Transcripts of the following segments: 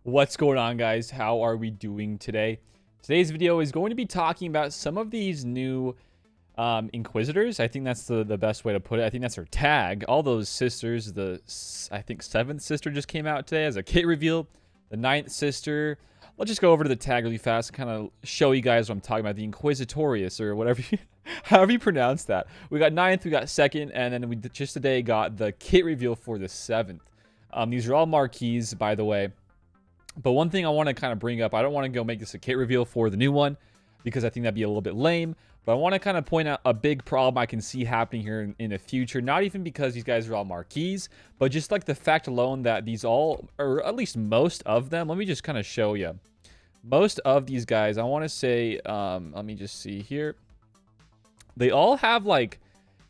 What's going on, guys? How are we doing today? Today's video is going to be talking about some of these new Inquisitors. I think that's the best way to put it. I think that's her tag. All those sisters. I think 7th sister just came out today as a kit reveal. The 9th sister. Let's just go over to the tag really fast and kind of show you guys what I'm talking about. The Inquisitorius, or whatever however you pronounce that. We got 9th, we got 2nd, and then we just today got the kit reveal for the 7th. These are all marquees, by the way. But one thing I want to kind of bring up, I don't want to go make this a kit reveal for the new one because I think that'd be a little bit lame. But I want to kind of point out a big problem I can see happening here in the future. Not even because these guys are all marquees, but just like the fact alone that these all, or at least most of them, let me just kind of show you. Most of these guys, I want to say, let me just see here. They all have like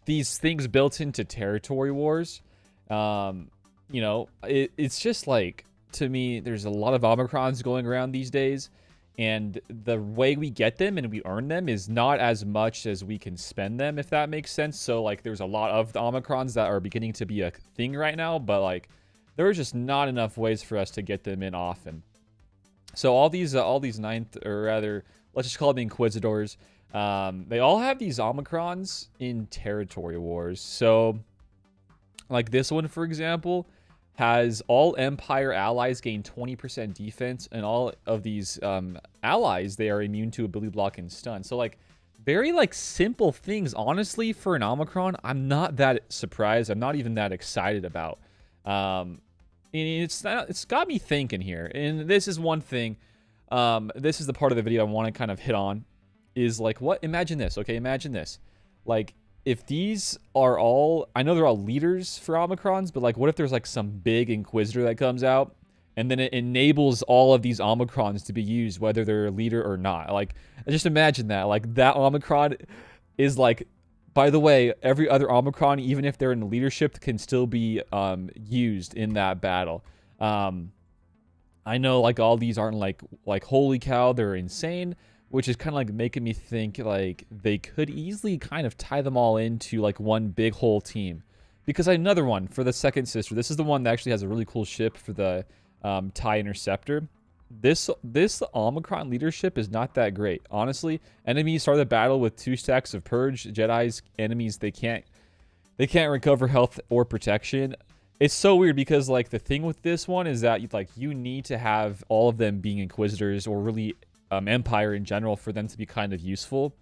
these things built into territory wars. It's just like, to me, there's a lot of Omicrons going around these days, and the way we get them and we earn them is not as much as we can spend them, if that makes sense. So like there's a lot of the Omicrons that are beginning to be a thing right now, but like there are just not enough ways for us to get them in often. So all these 9th, or rather, let's just call them Inquisitors, they all have these Omicrons in territory wars. So like this one, for example, has all Empire allies gain 20% defense, and all of these allies, they are immune to ability block and stun. So like very like simple things. Honestly, for an Omicron, I'm not that surprised. I'm not even that excited about. And it's got me thinking here. And this is one thing. This is the part of the video I want to kind of hit on. Is like, what? Imagine this. Okay, imagine this. Like, if these are all, I know they're all leaders for Omicrons, but like, what if there's like some big Inquisitor that comes out and then it enables all of these Omicrons to be used, whether they're a leader or not? Like, just imagine that. Like, that Omicron is like, by the way, every other Omicron, even if they're in leadership, can still be used in that battle. I know like all these aren't like holy cow, they're insane, which is kind of like making me think like they could easily kind of tie them all into like one big whole team. Because another one for the 2nd sister, this is the one that actually has a really cool ship for the TIE Interceptor. This Omicron leadership is not that great, honestly. Enemies start the battle with 2 stacks of Purge. Jedi's enemies, they can't recover health or protection. It's so weird because like the thing with this one is that you need to have all of them being Inquisitors, or really Empire in general, for them to be kind of useful.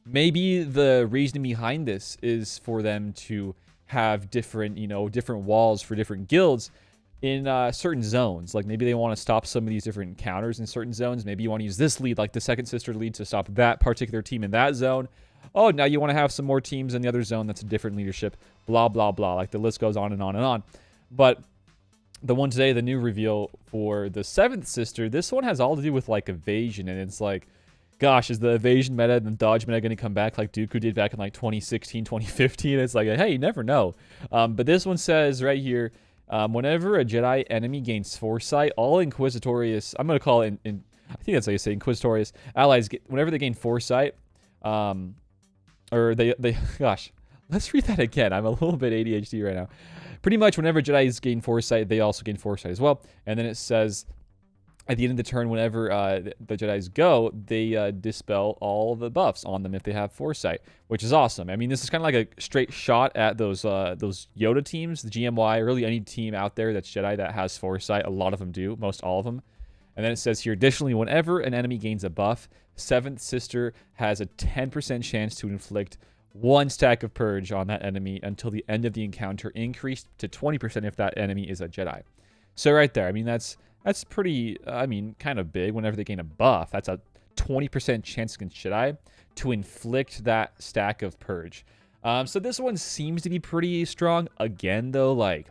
Maybe the reasoning behind this is for them to have different walls for different guilds in certain zones. Like maybe they want to stop some of these different encounters in certain zones. Maybe you want to use this lead, like the 2nd sister lead, to stop that particular team in that zone. Oh, now you want to have some more teams in the other zone that's a different leadership, blah blah blah. Like the list goes on and on and on. But the one today, the new reveal for the 7th sister, this one has all to do with like evasion, and it's like, gosh, is the evasion meta and the dodge meta going to come back like Dooku did back in like 2016, 2015? It's like, hey, you never know. But this one says right here, whenever a Jedi enemy gains foresight, all Inquisitorius, I'm going to call it, I think that's how you say Inquisitorius, allies, whenever they gain foresight, or they gosh, let's read that again. I'm a little bit ADHD right now. Pretty much whenever Jedis gain foresight, they also gain foresight as well. And then it says at the end of the turn, whenever the Jedis go, they dispel all the buffs on them if they have foresight, which is awesome. I mean, this is kind of like a straight shot at those Yoda teams, the GMY, or really any team out there that's Jedi that has foresight. A lot of them do, most all of them. And then it says here, additionally, whenever an enemy gains a buff, 7th sister has a 10% chance to inflict 1 stack of Purge on that enemy until the end of the encounter, increased to 20% if that enemy is a Jedi. So right there, I mean, that's pretty, kind of big. Whenever they gain a buff, that's a 20% chance against Jedi to inflict that stack of Purge. So this one seems to be pretty strong. Again, though, like,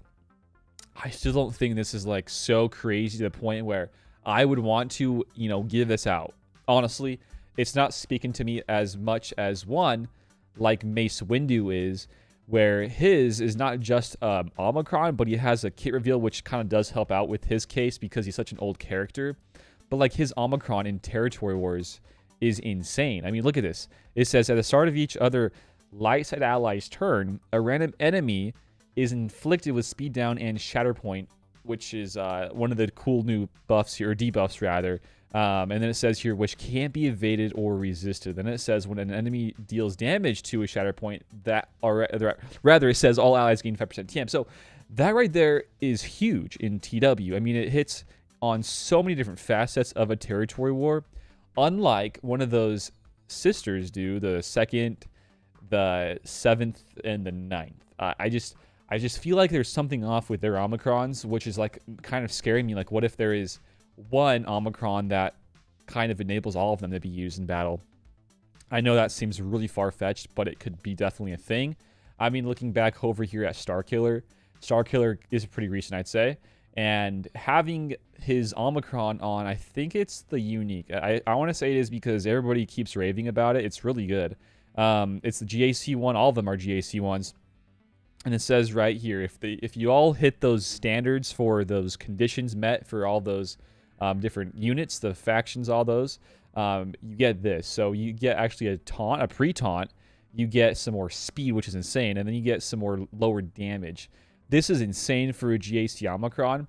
I still don't think this is like so crazy to the point where I would want to, give this out. Honestly, it's not speaking to me as much as one like Mace Windu is, where his is not just Omicron, but he has a kit reveal, which kind of does help out with his case because he's such an old character. But like his Omicron in Territory Wars is insane. I mean, look at this. It says at the start of each other light side ally's turn, a random enemy is inflicted with speed down and shatter point which is one of the cool new buffs here, or debuffs rather. And then it says here, which can't be evaded or resisted. Then it says when an enemy deals damage to a shatter point, rather it says all allies gain 5% TM. So that right there is huge in TW. I mean, it hits on so many different facets of a territory war, unlike one of those sisters do, the 2nd, the 7th, and the 9th. I just feel like there's something off with their Omicrons, which is like kind of scaring me. Like, what if there is one Omicron that kind of enables all of them to be used in battle? I know that seems really far-fetched, but it could be definitely a thing. I mean, looking back over here at Starkiller is pretty recent, I'd say. And having his Omicron on, I think it's the unique. I want to say it is because everybody keeps raving about it. It's really good. It's the GAC one. All of them are GAC ones. And it says right here, if you all hit those standards for those conditions met for all those different units, the factions, all those, you get this. So you get actually a taunt, a pre-taunt. You get some more speed, which is insane. And then you get some more lower damage. This is insane for a GAC Omicron.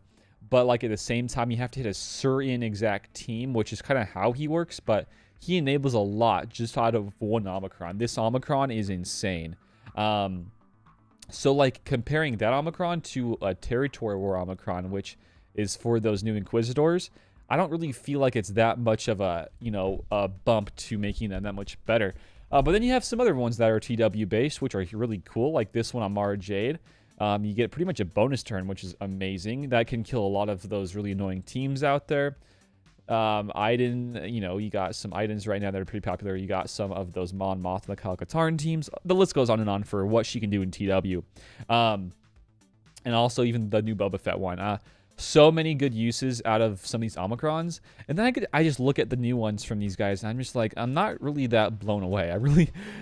But like at the same time, you have to hit a certain exact team, which is kind of how he works. But he enables a lot just out of one Omicron. This Omicron is insane. So, like, comparing that Omicron to a Territory War Omicron, which is for those new Inquisitors, I don't really feel like it's that much of a, a bump to making them that much better. But then you have some other ones that are TW-based, which are really cool, like this one on Mara Jade. You get pretty much a bonus turn, which is amazing. That can kill a lot of those really annoying teams out there. Iden, you got some Idens right now that are pretty popular. You got some of those Mon Mothma Kal-Katarn teams. The list goes on and on for what she can do in TW. And also even the new Boba Fett one. So many good uses out of some of these Omicrons. And then I just look at the new ones from these guys, and I'm just like, I'm not really that blown away.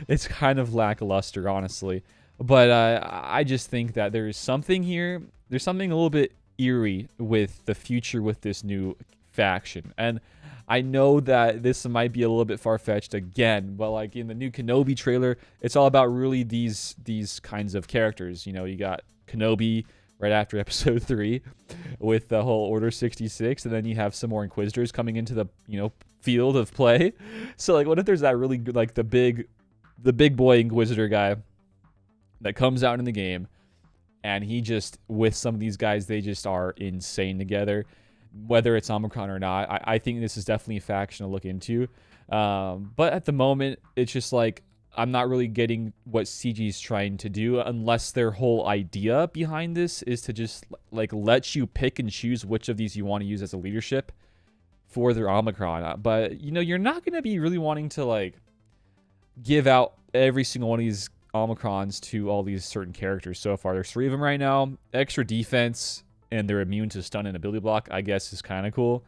It's kind of lackluster, honestly. But I just think that there is something here. There's something a little bit eerie with the future with this new faction. And I know that this might be a little bit far-fetched again, but like in the new Kenobi trailer, it's all about really these kinds of characters. You got Kenobi right after episode 3 with the whole Order 66, and then you have some more Inquisitors coming into the field of play. So like, what if there's that really good, like the big boy Inquisitor guy that comes out in the game, and he just, with some of these guys, they just are insane together. Whether it's Omicron or not, I think this is definitely a faction to look into. But at the moment, it's just like, I'm not really getting what CG's trying to do, unless their whole idea behind this is to just like let you pick and choose which of these you want to use as a leadership for their Omicron. But you're not going to be really wanting to like give out every single one of these Omicrons to all these certain characters so far. There's 3 of them right now. Extra defense, and they're immune to stun and ability block, I guess, is kind of cool.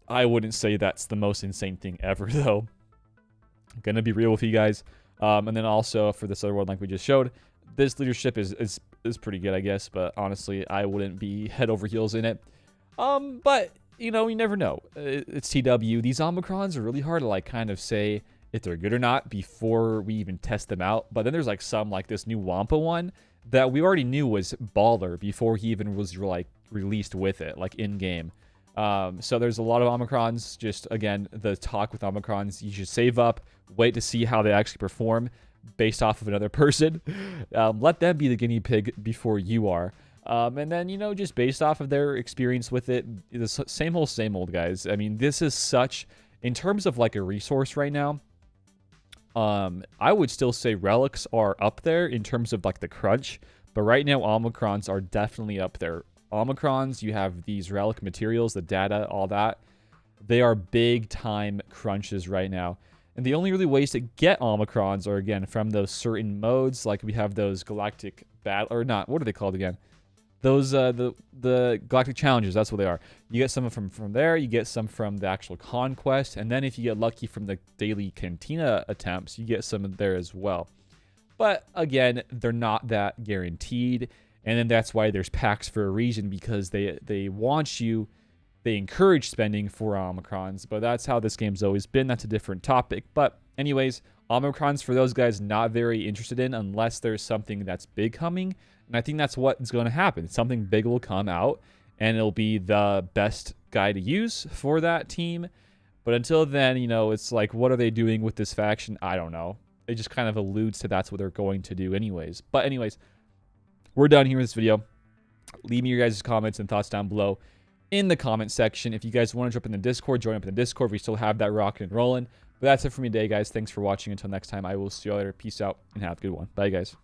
I wouldn't say that's the most insane thing ever, though. I'm gonna be real with you guys. And then also for this other one, like we just showed, this leadership is pretty good, I guess. But honestly, I wouldn't be head over heels in it. But you never know. It's TW. These Omicrons are really hard to like kind of say if they're good or not before we even test them out. But then there's like some like this new Wampa one that we already knew was baller before he even was like released with it, like in game. So there's a lot of Omicrons. Just again, the talk with Omicrons, you should save up, wait to see how they actually perform based off of another person. Let them be the guinea pig before you are. And then, just based off of their experience with it, the same old, guys. I mean, this is such, in terms of like a resource right now, I would still say relics are up there in terms of like the crunch, but right now Omicrons are definitely up there. Omicrons, you have these relic materials, the data, all that. They are big time crunches right now. And the only really ways to get Omicrons are, again, from those certain modes, like we have those galactic battle, or not, what are they called again? Those, the galactic challenges, that's what they are. You get some from there, you get some from the actual conquest, and then if you get lucky from the daily cantina attempts, you get some there as well. But again, they're not that guaranteed, and then that's why there's packs for a reason, because they want you, they encourage spending for Omicrons, but that's how this game's always been. That's a different topic. But anyways, Omicron's for those guys not very interested in unless there's something that's big coming. And I think that's what's going to happen. Something big will come out, and it'll be the best guy to use for that team. But until then, you know, it's like, what are they doing with this faction? I don't know. It just kind of alludes to that's what they're going to do anyways. But anyways, we're done here with this video. Leave me your guys' comments and thoughts down below in the comment section. If you guys want to jump in the Discord, join up in the Discord. We still have that rocking and rolling. But that's it for me today, guys. Thanks for watching. Until next time, I will see you later. Peace out and have a good one. Bye, guys.